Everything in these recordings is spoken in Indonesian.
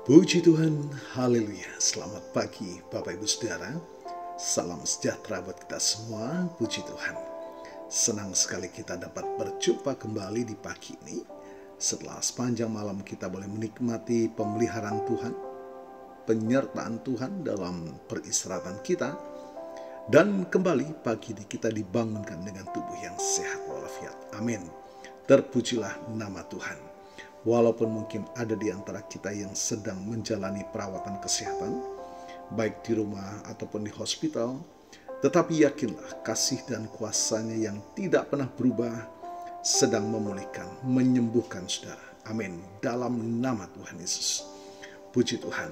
Puji Tuhan, haleluya. Selamat pagi Bapak Ibu Saudara. Salam sejahtera buat kita semua, puji Tuhan. Senang sekali kita dapat berjumpa kembali di pagi ini. Setelah sepanjang malam kita boleh menikmati pemeliharaan Tuhan, penyertaan Tuhan dalam peristirahatan kita. Dan kembali pagi ini kita dibangunkan dengan tubuh yang sehat walafiat. Amin. Terpujilah nama Tuhan. Walaupun mungkin ada di antara kita yang sedang menjalani perawatan kesehatan, baik di rumah ataupun di hospital, tetapi yakinlah kasih dan kuasa-Nya yang tidak pernah berubah sedang memulihkan, menyembuhkan saudara. Amin. Dalam nama Tuhan Yesus. Puji Tuhan.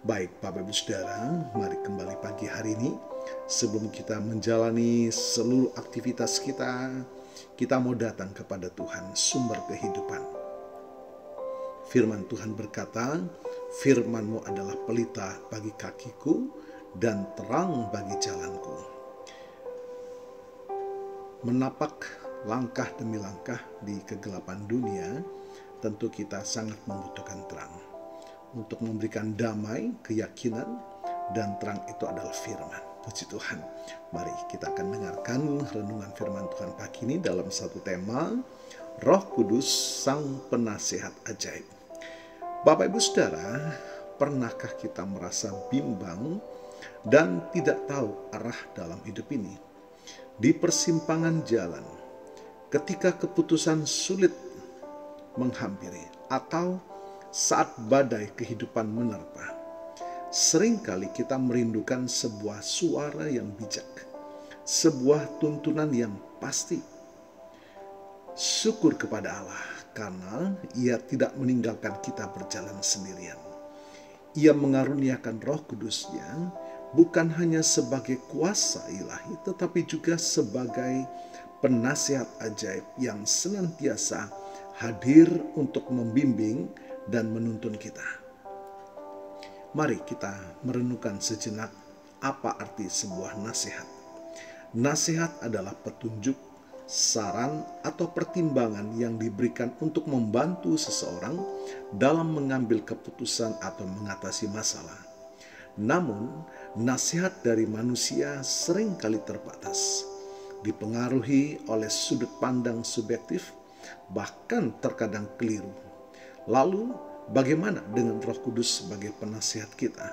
Baik Bapak Ibu Saudara, mari kembali pagi hari ini. Sebelum kita menjalani seluruh aktivitas kita mau datang kepada Tuhan, sumber kehidupan. Firman Tuhan berkata, firman-Mu adalah pelita bagi kakiku dan terang bagi jalanku. Menapak langkah demi langkah di kegelapan dunia, tentu kita sangat membutuhkan terang. Untuk memberikan damai, keyakinan, dan terang itu adalah firman. Puji Tuhan. Mari kita akan dengarkan renungan firman Tuhan pagi ini dalam satu tema, Roh Kudus Sang Penasihat Ajaib. Bapak Ibu Saudara, pernahkah kita merasa bimbang dan tidak tahu arah dalam hidup ini? Di persimpangan jalan, ketika keputusan sulit menghampiri, atau saat badai kehidupan menerpa, seringkali kita merindukan sebuah suara yang bijak, sebuah tuntunan yang pasti. Syukur kepada Allah, karena Ia tidak meninggalkan kita berjalan sendirian. Ia mengaruniakan Roh Kudus-Nya bukan hanya sebagai kuasa ilahi, tetapi juga sebagai penasihat ajaib yang senantiasa hadir untuk membimbing dan menuntun kita. Mari kita merenungkan sejenak apa arti sebuah nasihat. Nasihat adalah petunjuk, saran atau pertimbangan yang diberikan untuk membantu seseorang dalam mengambil keputusan atau mengatasi masalah. Namun, nasihat dari manusia seringkali terbatas, dipengaruhi oleh sudut pandang subjektif, bahkan terkadang keliru. Lalu, bagaimana dengan Roh Kudus sebagai penasihat kita?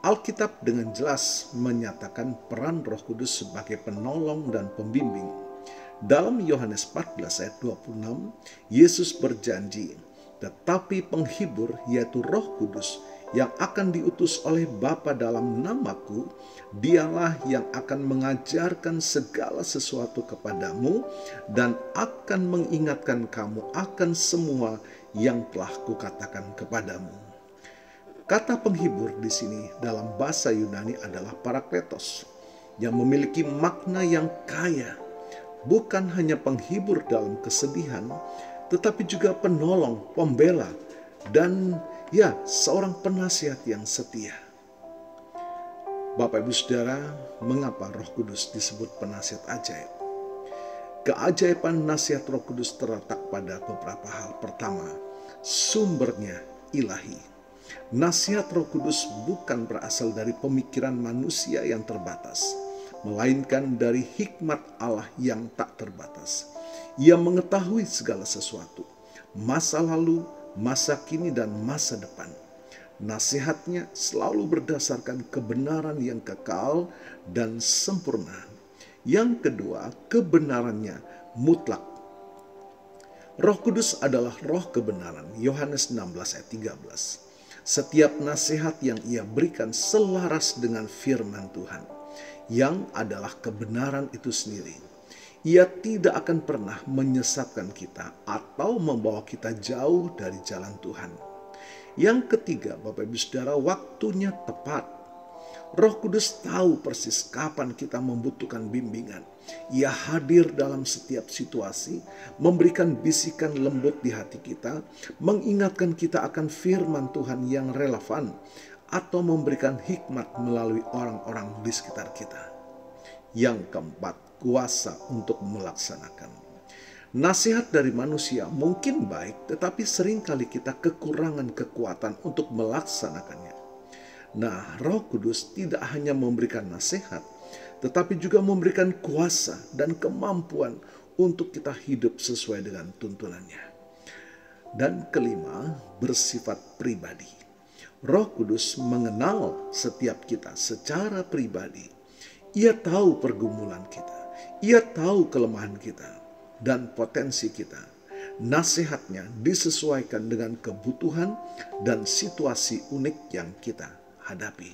Alkitab dengan jelas menyatakan peran Roh Kudus sebagai penolong dan pembimbing. Dalam Yohanes 14 ayat 26, Yesus berjanji, tetapi penghibur yaitu Roh Kudus yang akan diutus oleh Bapa dalam namaku, dialah yang akan mengajarkan segala sesuatu kepadamu dan akan mengingatkan kamu akan semua yang telah kukatakan kepadamu. Kata penghibur di sini dalam bahasa Yunani adalah parakletos, yang memiliki makna yang kaya. Bukan hanya penghibur dalam kesedihan, tetapi juga penolong, pembela, dan seorang penasihat yang setia. Bapak Ibu Saudara, mengapa Roh Kudus disebut penasihat ajaib? Keajaiban nasihat Roh Kudus terletak pada beberapa hal. Pertama, sumbernya ilahi. Nasihat Roh Kudus bukan berasal dari pemikiran manusia yang terbatas, melainkan dari hikmat Allah yang tak terbatas. Ia mengetahui segala sesuatu, masa lalu, masa kini, dan masa depan. Nasihatnya selalu berdasarkan kebenaran yang kekal dan sempurna. Yang kedua, kebenarannya mutlak. Roh Kudus adalah roh kebenaran. Yohanes 16 ayat 13. Setiap nasihat yang Ia berikan selaras dengan firman Tuhan, yang adalah kebenaran itu sendiri. Ia tidak akan pernah menyesatkan kita atau membawa kita jauh dari jalan Tuhan. Yang ketiga, Bapak Ibu Saudara, waktunya tepat. Roh Kudus tahu persis kapan kita membutuhkan bimbingan. Ia hadir dalam setiap situasi, memberikan bisikan lembut di hati kita, mengingatkan kita akan firman Tuhan yang relevan, atau memberikan hikmat melalui orang-orang di sekitar kita. Yang keempat, kuasa untuk melaksanakan. Nasihat dari manusia mungkin baik, tetapi seringkali kita kekurangan kekuatan untuk melaksanakannya. Nah, Roh Kudus tidak hanya memberikan nasihat, tetapi juga memberikan kuasa dan kemampuan untuk kita hidup sesuai dengan tuntunannya. Dan kelima, bersifat pribadi. Roh Kudus mengenal setiap kita secara pribadi. Ia tahu pergumulan kita, ia tahu kelemahan kita dan potensi kita. Nasihatnya disesuaikan dengan kebutuhan dan situasi unik yang kita hadapi.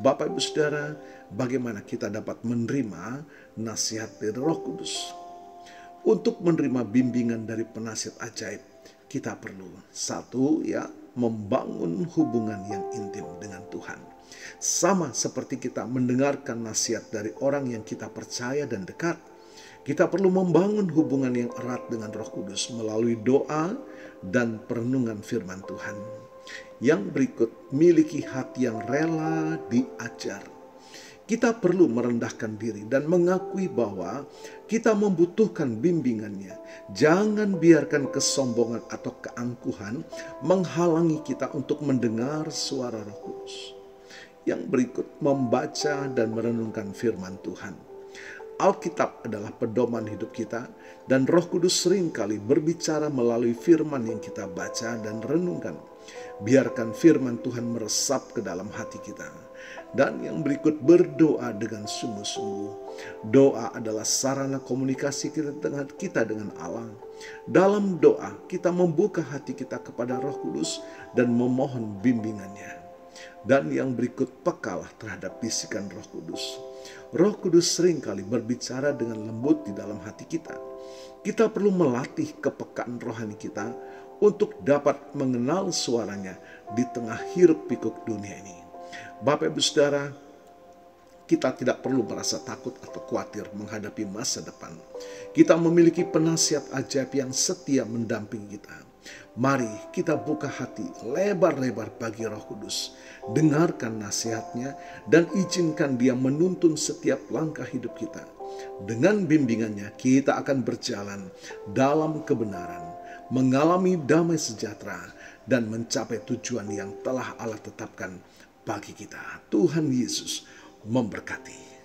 Bapak Ibu Saudara, bagaimana kita dapat menerima nasihat dari Roh Kudus? Untuk menerima bimbingan dari penasihat ajaib, kita perlu membangun hubungan yang intim dengan Tuhan. Sama seperti kita mendengarkan nasihat dari orang yang kita percaya dan dekat, kita perlu membangun hubungan yang erat dengan Roh Kudus melalui doa dan perenungan firman Tuhan. Yang berikut, miliki hati yang rela diajar. Kita perlu merendahkan diri dan mengakui bahwa kita membutuhkan bimbingannya. Jangan biarkan kesombongan atau keangkuhan menghalangi kita untuk mendengar suara Roh Kudus. Yang berikut, membaca dan merenungkan firman Tuhan. Alkitab adalah pedoman hidup kita, dan Roh Kudus seringkali berbicara melalui firman yang kita baca dan renungkan. Biarkan firman Tuhan meresap ke dalam hati kita. Dan yang berikut, berdoa dengan sungguh-sungguh. Doa adalah sarana komunikasi kita dengan Allah. Dalam doa, kita membuka hati kita kepada Roh Kudus dan memohon bimbingannya. Dan yang berikut, pekalah terhadap bisikan Roh Kudus. Roh Kudus seringkali berbicara dengan lembut di dalam hati kita. Kita perlu melatih kepekaan rohani kita untuk dapat mengenal suaranya di tengah hiruk pikuk dunia ini. Bapak Ibu Saudara, kita tidak perlu merasa takut atau khawatir menghadapi masa depan. Kita memiliki penasihat ajaib yang setia mendampingi kita. Mari kita buka hati lebar-lebar bagi Roh Kudus. Dengarkan nasihatnya dan izinkan Dia menuntun setiap langkah hidup kita. Dengan bimbingannya kita akan berjalan dalam kebenaran, mengalami damai sejahtera, dan mencapai tujuan yang telah Allah tetapkan bagi kita. Tuhan Yesus memberkati.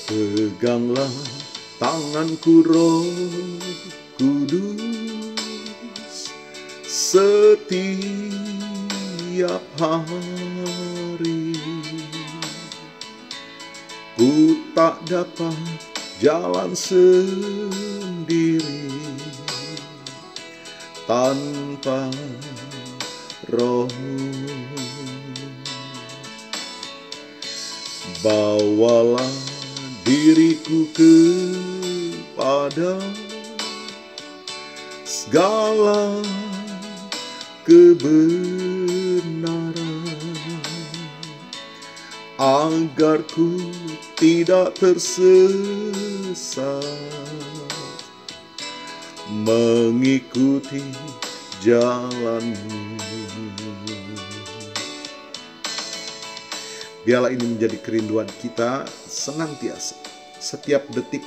Peganglah tanganku Roh Kudus setiap hari. Ku tak dapat jalan sendiri tanpa Roh-Mu. Bawalah diriku kepada segala kebenaran, agar ku tidak tersesat mengikuti jalan-Mu. Biarlah ini menjadi kerinduan kita senantiasa. Setiap detik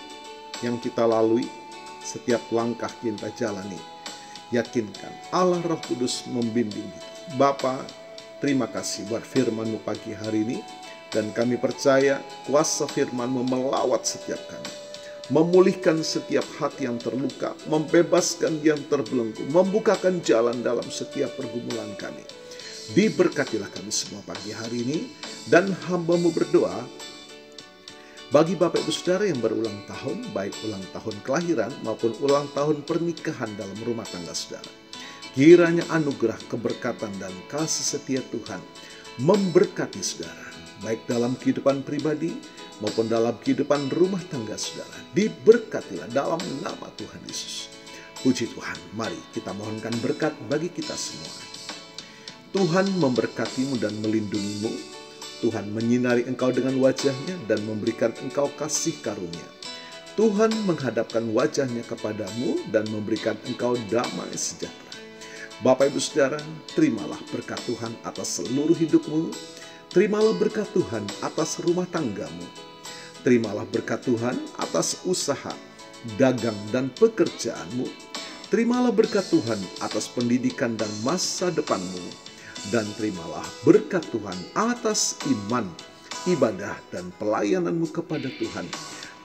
yang kita lalui, setiap langkah kita jalani, yakinkan Allah Roh Kudus membimbing kita. Bapa, terima kasih buat firman-Mu pagi hari ini. Dan kami percaya kuasa firman-Mu melawat setiap kami, memulihkan setiap hati yang terluka, membebaskan yang terbelenggu, membukakan jalan dalam setiap pergumulan kami. Diberkatilah kami semua pagi hari ini. Dan hamba-Mu berdoa bagi Bapak Ibu Saudara yang berulang tahun, baik ulang tahun kelahiran maupun ulang tahun pernikahan dalam rumah tangga saudara. Kiranya anugerah, keberkatan, dan kasih setia Tuhan memberkati saudara, baik dalam kehidupan pribadi maupun dalam kehidupan rumah tangga saudara. Diberkatilah dalam nama Tuhan Yesus. Puji Tuhan, mari kita mohonkan berkat bagi kita semua. Tuhan memberkatimu dan melindungimu. Tuhan menyinari engkau dengan wajah-Nya dan memberikan engkau kasih karunia. Tuhan menghadapkan wajah-Nya kepadamu dan memberikan engkau damai sejahtera. Bapak Ibu Saudara, terimalah berkat Tuhan atas seluruh hidupmu. Terimalah berkat Tuhan atas rumah tanggamu. Terimalah berkat Tuhan atas usaha, dagang, dan pekerjaanmu. Terimalah berkat Tuhan atas pendidikan dan masa depanmu. Dan terimalah berkat Tuhan atas iman, ibadah, dan pelayananmu kepada Tuhan.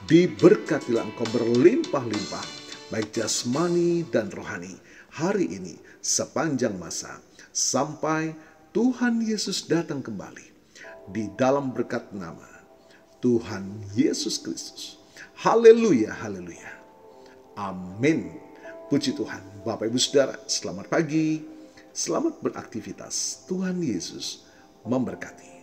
Diberkatilah engkau berlimpah-limpah, baik jasmani dan rohani, hari ini sepanjang masa, sampai Tuhan Yesus datang kembali. Di dalam berkat nama Tuhan Yesus Kristus. Haleluya, haleluya. Amin. Puji Tuhan. Bapak Ibu Saudara, selamat pagi. Selamat beraktivitas. Tuhan Yesus memberkati.